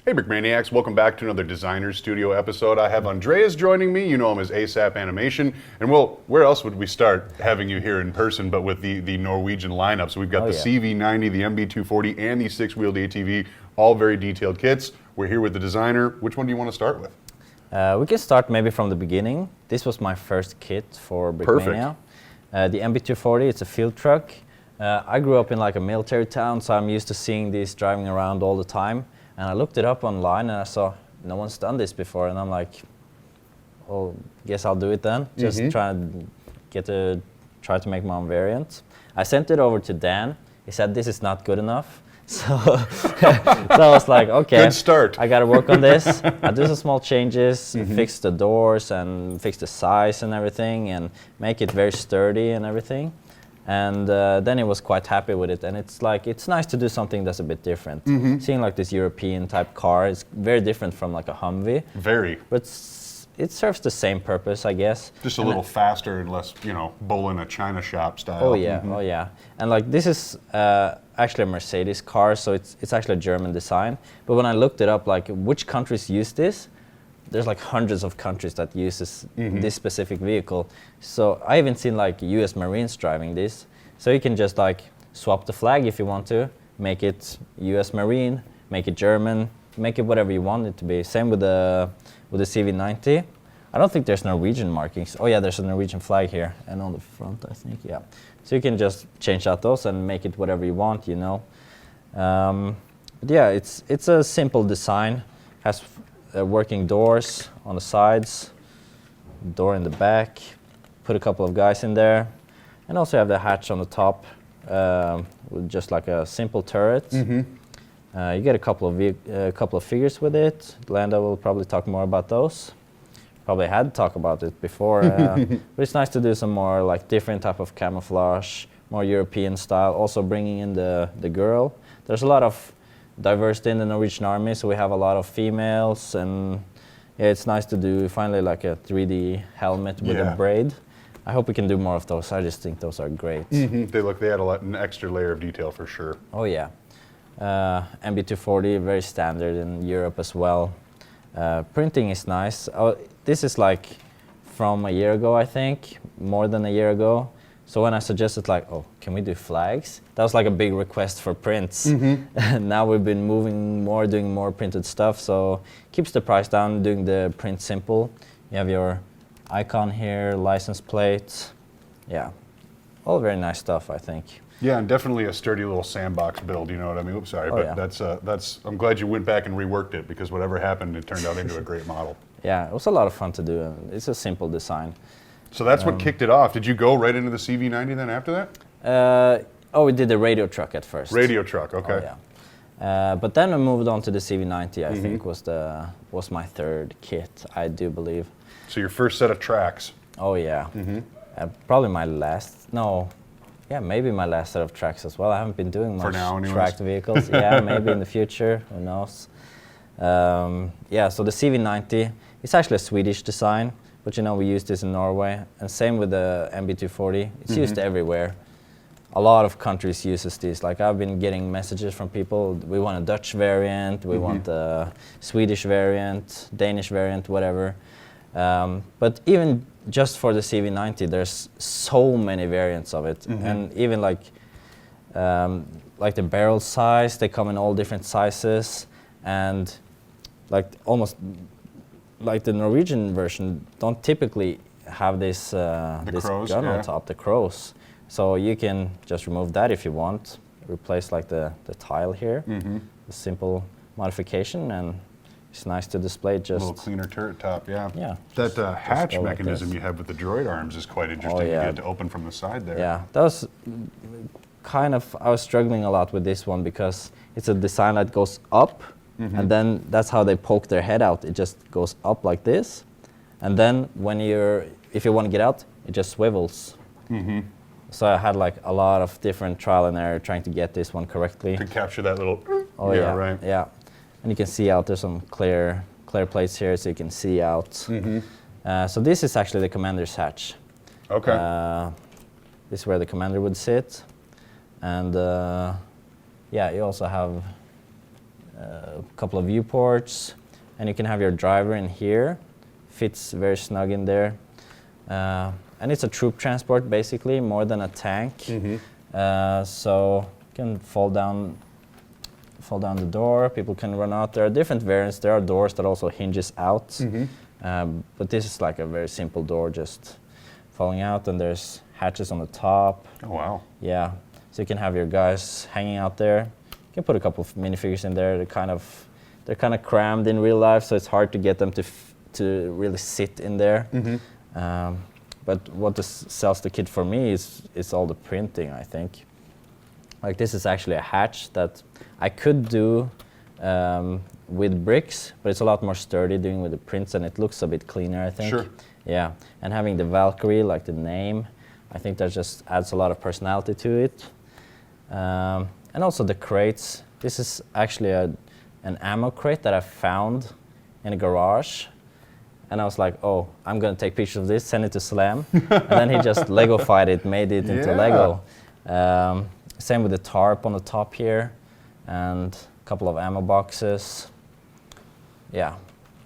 Hey Brickmaniacs, welcome back to another Designer Studio episode. I have Andreas joining me. You know him as ASAP Animation. And well, where else would we start having you here in person but with the Norwegian lineup? So we've got the CV90, the MB240, and the six-wheeled ATV, all very detailed kits. We're here with the designer. Which one do you want to start with? We can start maybe from the beginning. This was my first kit for Brickmania. The MB240, it's a field truck. I grew up in like a military town, so I'm used to seeing these driving around all the time. And I looked it up online and I saw no one's done this before, and I'm like, well, guess I'll do it then. Just try to make my own variant. I sent it over to Dan. He said this is not good enough. So, so I was like, okay, good start. I gotta work on this. I do some small changes, fix the doors and fix the size and everything, and make it very sturdy and everything. And then he was quite happy with it, and it's nice to do something that's a bit different. Seeing like this European type car is very different from like a Humvee. Very. But it serves the same purpose, I guess. Just a little faster and less, bull in a China shop style. Oh yeah, oh yeah. And like this is actually a Mercedes car, so it's actually a German design. But when I looked it up, like which countries use this, there's like hundreds of countries that uses this specific vehicle. So I even seen like US Marines driving this. So you can just like swap the flag if you want to, make it US Marine, make it German, make it whatever you want it to be. Same with the CV90. I don't think there's Norwegian markings. Oh yeah, there's a Norwegian flag here and on the front, I think, yeah. So you can just change out those and make it whatever you want, But yeah, it's a simple design. Has working doors on the sides, door in the back, put a couple of guys in there, and also have the hatch on the top with just like a simple turret. You get a couple of figures with it. Landa will probably talk more about those. Probably had to talk about it before, but it's nice to do some more like different type of camouflage, more European style. Also bringing in the girl. There's a lot of diversity in the Norwegian army, so we have a lot of females, and yeah, it's nice to do finally like a 3D helmet with a braid. I hope we can do more of those. I just think those are great. They add an extra layer of detail for sure. Oh yeah. MB240, very standard in Europe as well. Printing is nice. This is like from a year ago, I think, more than a year ago. So when I suggested like, oh, can we do flags? That was like a big request for prints. And now we've been moving more, doing more printed stuff. So keeps the price down, doing the print simple. You have your icon here, license plate. Yeah, all very nice stuff, I think. Yeah, and definitely a sturdy little sandbox build, you know what I mean? Oops, sorry, but that's, I'm glad you went back and reworked it, because whatever happened, it turned out into a great model. Yeah, it was a lot of fun to do, and it's a simple design. So that's what kicked it off. Did you go right into the CV90 then after that? We did the radio truck at first. Radio truck, okay. Oh, yeah. But then we moved on to the CV90, I think was my third kit, I do believe. So your first set of tracks. Oh yeah. Probably my last, maybe my last set of tracks as well. I haven't been doing much tracked vehicles. Yeah, maybe in the future, who knows. So the CV90, it's actually a Swedish design. But we use this in Norway, and same with the MB240. It's used everywhere. A lot of countries uses this. Like I've been getting messages from people, we want a Dutch variant, we want a Swedish variant, Danish variant, whatever. But even just for the CV90, there's so many variants of it. And even like the barrel size, they come in all different sizes, and like almost like the Norwegian version don't typically have this crows, gun on top, the crows. So you can just remove that if you want, replace like the tile here, a simple modification, and it's nice to display just... A little cleaner turret top, yeah. Yeah. That hatch mechanism you have with the droid arms is quite interesting. You get to open from the side there. Yeah, that was kind of, I was struggling a lot with this one because it's a design that goes up, and then that's how they poke their head out. It just goes up like this, and then if you want to get out, it just swivels. So I had like a lot of different trial and error trying to get this one correctly. To capture that little. Oh yeah, right. Yeah, and you can see out. There's some clear plates here, so you can see out. So this is actually the commander's hatch. Okay. This is where the commander would sit, and you also have a couple of viewports, and you can have your driver in here. Fits very snug in there. And it's a troop transport basically, more than a tank. So you can fall down the door, people can run out. There are different variants. There are doors that also hinges out. But this is like a very simple door, just falling out, and there's hatches on the top. Oh wow. Yeah, so you can have your guys hanging out there. You can put a couple of minifigures in there. They're kind of crammed in real life, so it's hard to get them to really sit in there. But what this sells the kit for me is all the printing, I think. Like this is actually a hatch that I could do with bricks, but it's a lot more sturdy doing with the prints, and it looks a bit cleaner, I think. Sure. Yeah, and having the Valkyrie, like the name, I think that just adds a lot of personality to it. And also the crates. This is actually an ammo crate that I found in a garage. And I was like, oh, I'm going to take pictures of this, send it to Slam. And then he just Lego-fied it, made it into Lego. Same with the tarp on the top here, and a couple of ammo boxes. Yeah,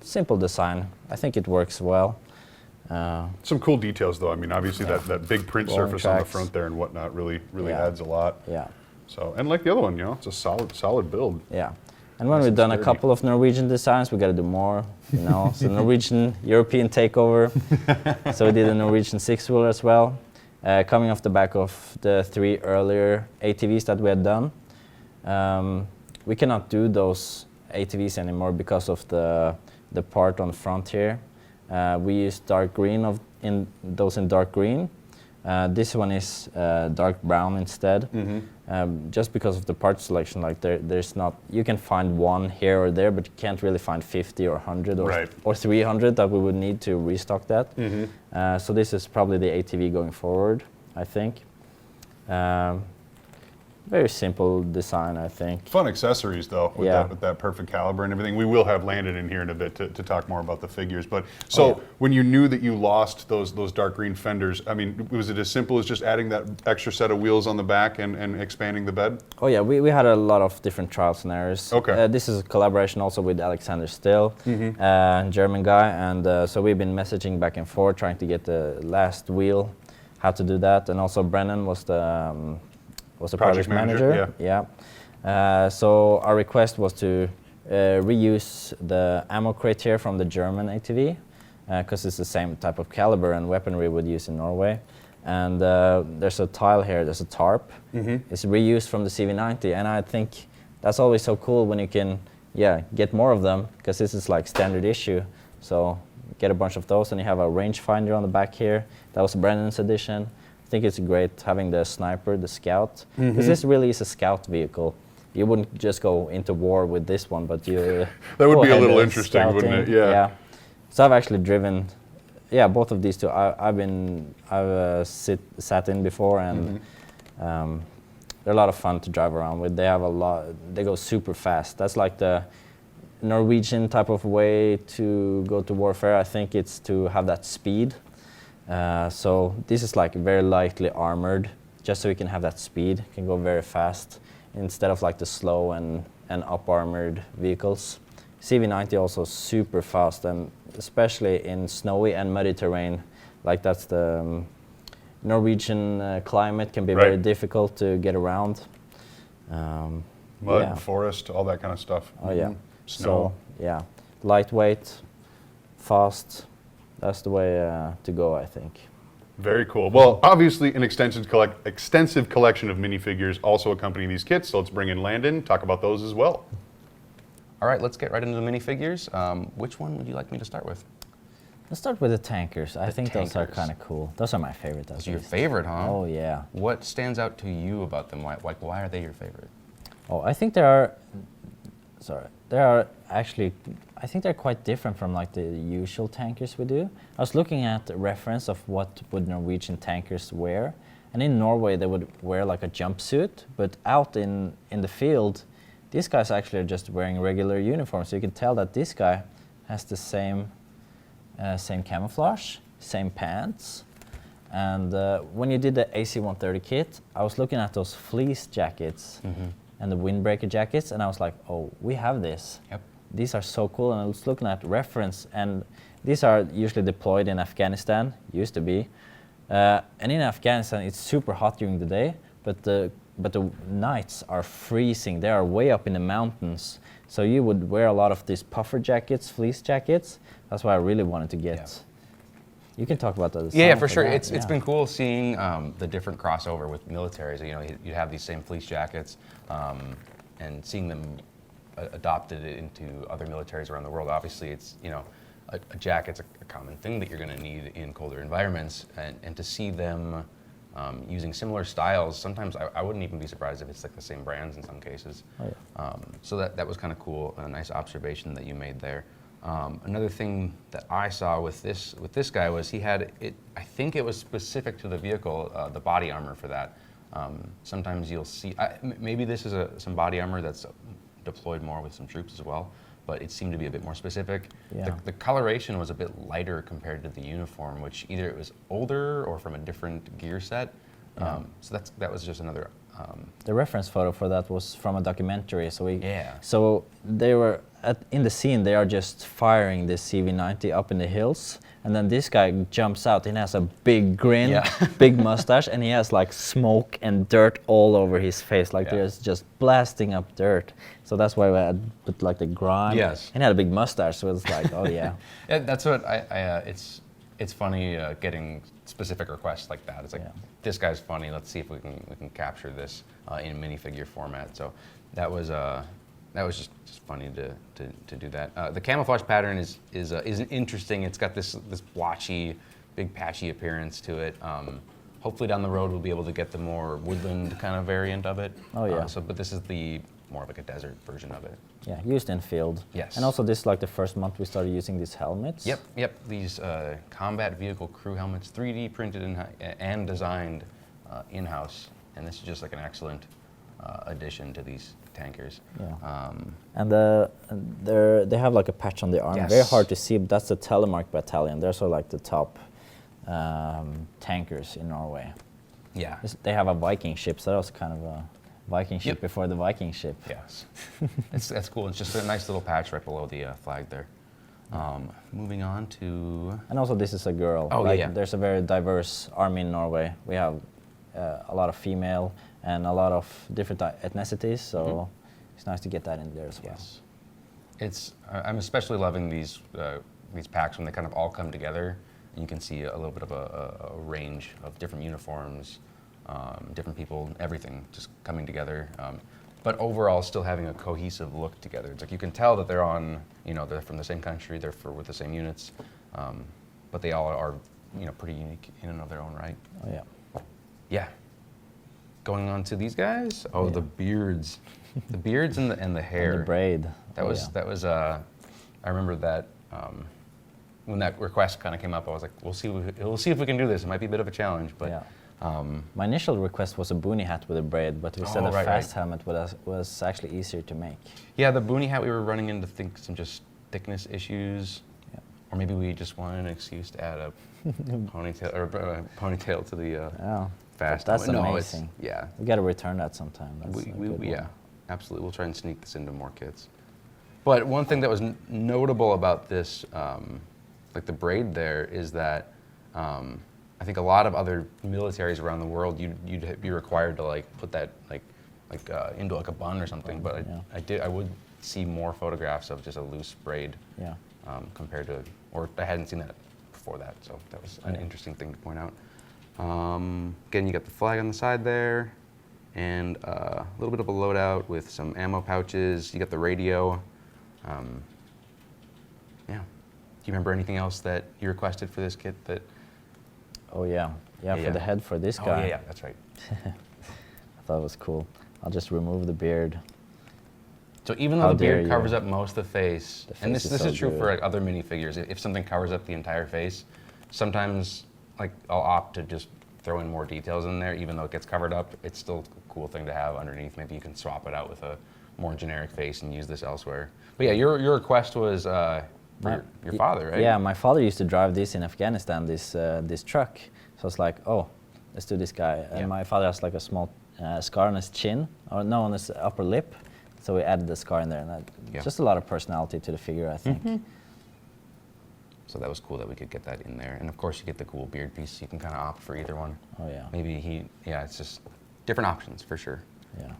simple design. I think it works well. Some cool details, though. I mean, obviously that big print surface on the front there and whatnot really adds a lot. Yeah. So, and like the other one, you know, it's a solid build. Yeah. And when we've done a couple of Norwegian designs, we got to do more, you know. So Norwegian European takeover. So we did a Norwegian six-wheeler as well, coming off the back of the 3 earlier ATVs that we had done. We cannot do those ATVs anymore because of the part on the front here. We used dark green in dark green. This one is dark brown instead. Just because of the part selection, like there's not, you can find one here or there, but you can't really find 50 or 100 or 300 that we would need to restock that. So this is probably the ATV going forward, I think. Very simple design, I think. Fun accessories, though, with that perfect caliber and everything. We will have Landon in here in a bit to talk more about the figures. But so when you knew that you lost those dark green fenders, I mean, was it as simple as just adding that extra set of wheels on the back and expanding the bed? Oh yeah, we had a lot of different trials and errors. Okay. This is a collaboration also with Alexander Still, German guy, and so we've been messaging back and forth trying to get the last wheel, how to do that, and also Brennan was the project manager. So our request was to reuse the ammo crate here from the German ATV, because it's the same type of caliber and weaponry we would use in Norway. And there's a tile here, there's a tarp. It's reused from the CV90, and I think that's always so cool when you can get more of them, because this is like standard issue. So get a bunch of those, and you have a rangefinder on the back here. That was Brennan's edition. I think it's great having the sniper, the scout, because this really is a scout vehicle. You wouldn't just go into war with this one, but you... That would be a little interesting, scouting, wouldn't it? Yeah. So I've actually driven, both of these two. I've sat in before, and they're a lot of fun to drive around with. They have they go super fast. That's like the Norwegian type of way to go to warfare. I think it's to have that speed. So this is like very lightly armored, just so you can have that speed, can go very fast, instead of like the slow and up armored vehicles. CV90 also super fast, and especially in snowy and muddy terrain, like that's the Norwegian climate can be very difficult to get around. Mud, forest, all that kind of stuff. Oh yeah. Snow. So lightweight, fast. That's the way to go, I think. Very cool. Well, obviously an extensive collection of minifigures also accompany these kits, so let's bring in Landon, talk about those as well. All right, let's get right into the minifigures. Which one would you like me to start with? Let's start with the tankers. I think those are kind of cool. Those are my favorite. Those are your favorite, huh? Oh, yeah. What stands out to you about them? Why are they your favorite? Oh, I think I think they're quite different from like the usual tankers we do. I was looking at the reference of what would Norwegian tankers wear, and in Norway they would wear like a jumpsuit, but out in the field, these guys actually are just wearing regular uniforms. So you can tell that this guy has the same camouflage, same pants. And when you did the AC-130 kit, I was looking at those fleece jackets. and the windbreaker jackets, and I was like, oh, we have this. Yep. These are so cool, and I was looking at reference, and these are usually deployed in Afghanistan, used to be. And in Afghanistan, it's super hot during the day, but the nights are freezing. They are way up in the mountains. So you would wear a lot of these puffer jackets, fleece jackets. That's why I really wanted to get. Yeah. You can talk about that. Yeah, for sure. It's been cool seeing the different crossover with militaries. You know, you have these same fleece jackets, and seeing them adopted into other militaries around the world. Obviously, it's, you know, a jacket's a common thing that you're going to need in colder environments, and to see them using similar styles, sometimes I wouldn't even be surprised if it's like the same brands in some cases. Oh, yeah. So that was kind of cool, a nice observation that you made there. Another thing that I saw with this guy was he had it. I think it was specific to the vehicle, the body armor for that. Sometimes you'll see, maybe this is some body armor that's deployed more with some troops as well, but it seemed to be a bit more specific. Yeah. The coloration was a bit lighter compared to the uniform, which either it was older or from a different gear set. Yeah. So that was just another. The reference photo for that was from a documentary. So they were in the scene. They are just firing this CV90 up in the hills, and then this guy jumps out. And he has a big grin, big mustache, and he has like smoke and dirt all over his face. Like there's just blasting up dirt. So that's why I put like the grime. Yes. And he had a big mustache, so it's like, oh yeah. Yeah, that's what it's funny getting specific requests like that. It's like, this guy's funny. Let's see if we can capture this in minifigure format. So that was just funny to do that. The camouflage pattern is interesting. It's got this blotchy, big patchy appearance to it. Hopefully down the road we'll be able to get the more woodland kind of variant of it. Oh yeah. But this is the more of like a desert version of it. Yeah, used in field. Yes. And also this is like the first month we started using these helmets. Yep. These combat vehicle crew helmets, 3D printed and designed in-house. And this is just like an excellent addition to these tankers. Yeah. And they have like a patch on the arm. Yes. Very hard to see, but that's the Telemark battalion. They're sort of like the top tankers in Norway. Yeah. They have a Viking ship, so that was kind of a Viking ship before the Viking ship. Yes. That's cool. It's just a nice little patch right below the flag there. Moving on to... And also this is a girl. Oh, like, yeah. There's a very diverse army in Norway. We have a lot of female and a lot of different ethnicities, so it's nice to get that in there as well. Yes. I'm especially loving these packs when they kind of all come together. And you can see a little bit of a range of different uniforms, different people, everything just coming together. But overall, still having a cohesive look together. It's like you can tell that they're they're from the same country, they're with the same units, but they all are, pretty unique in and of their own right. Oh yeah. Yeah. Going on to these guys. Oh, the beards, the beards and the hair. And the braid. That was. I remember that. When that request kind of came up, I was like, we'll see if we can do this. It might be a bit of a challenge, but. Yeah. My initial request was a boonie hat with a braid, but we said a fast helmet was actually easier to make. Yeah, the boonie hat we were running into some just thickness issues, or maybe we just wanted an excuse to add a ponytail to the fast. That's helmet. Amazing. We got to return that sometime. Absolutely. We'll try and sneak this into more kits. But one thing that was notable about this, like the braid there, is that. I think a lot of other militaries around the world, you'd be required to like put that into like a bun or something. But I would see more photographs of just a loose braid compared to, or I hadn't seen that before that. So that was an interesting thing to point out. Again, you got the flag on the side there, and a little bit of a loadout with some ammo pouches. You got the radio. Do you remember anything else that you requested for this kit that? Oh yeah, for the head for this guy. Oh yeah, that's right. I thought it was cool. I'll just remove the beard. So even though the beard covers up most of the face and this is true for like other minifigures, if something covers up the entire face, sometimes like I'll opt to just throw in more details in there, even though it gets covered up. It's still a cool thing to have underneath. Maybe you can swap it out with a more generic face and use this elsewhere. But yeah, your request was. Your father, right? Yeah, my father used to drive this in Afghanistan, this truck. So I was like, oh, let's do this guy. And my father has like a small scar on his chin, or no, on his upper lip. So we added the scar in there, and that just a lot of personality to the figure, I think. So that was cool that we could get that in there. And of course you get the cool beard piece. You can kind of opt for either one. Oh yeah. Maybe it's just different options for sure. Yeah.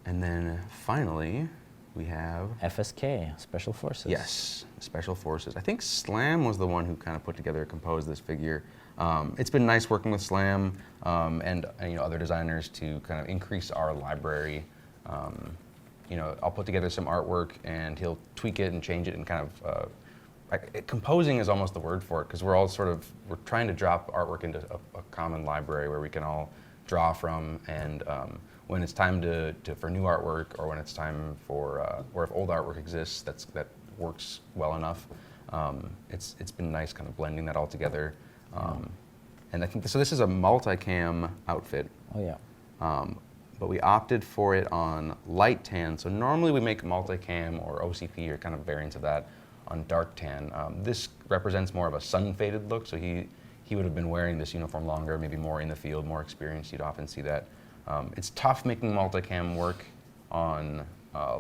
And then finally we have FSK, Special Forces. Yes, Special Forces. I think Slam was the one who kind of put together, composed this figure. It's been nice working with Slam and other designers to kind of increase our library. I'll put together some artwork and he'll tweak it and change it and kind of composing is almost the word for it, because we're trying to drop artwork into a common library where we can all draw from, and when it's time for new artwork, or when it's time for or if old artwork exists that works well enough, it's been nice kind of blending that all together. And I think so. This is a multicam outfit. Oh yeah. But we opted for it on light tan. So normally we make multicam or OCP or kind of variants of that on dark tan. This represents more of a sun-faded look, so he would have been wearing this uniform longer, maybe more in the field, more experienced. You'd often see that. It's tough making multicam work on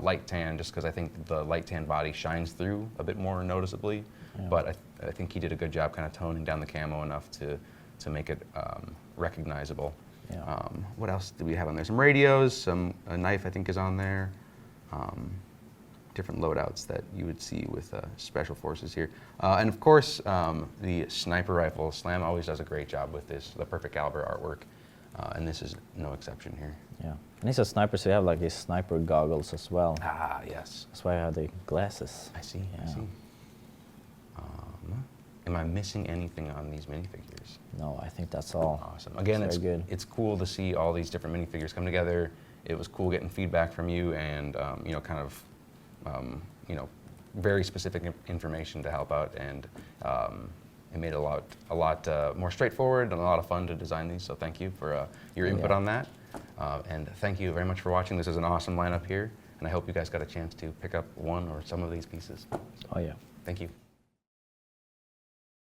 light tan, just because I think the light tan body shines through a bit more noticeably. Yeah. But I think he did a good job kind of toning down the camo enough to make it recognizable. Yeah. What else do we have on there? Some radios, a knife I think is on there. Different loadouts that you would see with Special Forces here. And of course, the sniper rifle. Slam always does a great job with this, the perfect caliber artwork. And this is no exception here. Yeah. And he's a sniper, so you have like his sniper goggles as well. Ah, yes. That's why I have the glasses. I see, I see. Am I missing anything on these minifigures? No, I think that's all. Awesome. Again, it's cool to see all these different minifigures come together. It was cool getting feedback from you and kind of very specific information to help out, and it made it a lot more straightforward and a lot of fun to design these. So thank you for your input on that, and thank you very much for watching. This is an awesome lineup here, and I hope you guys got a chance to pick up one or some of these pieces. So, oh yeah. Thank you.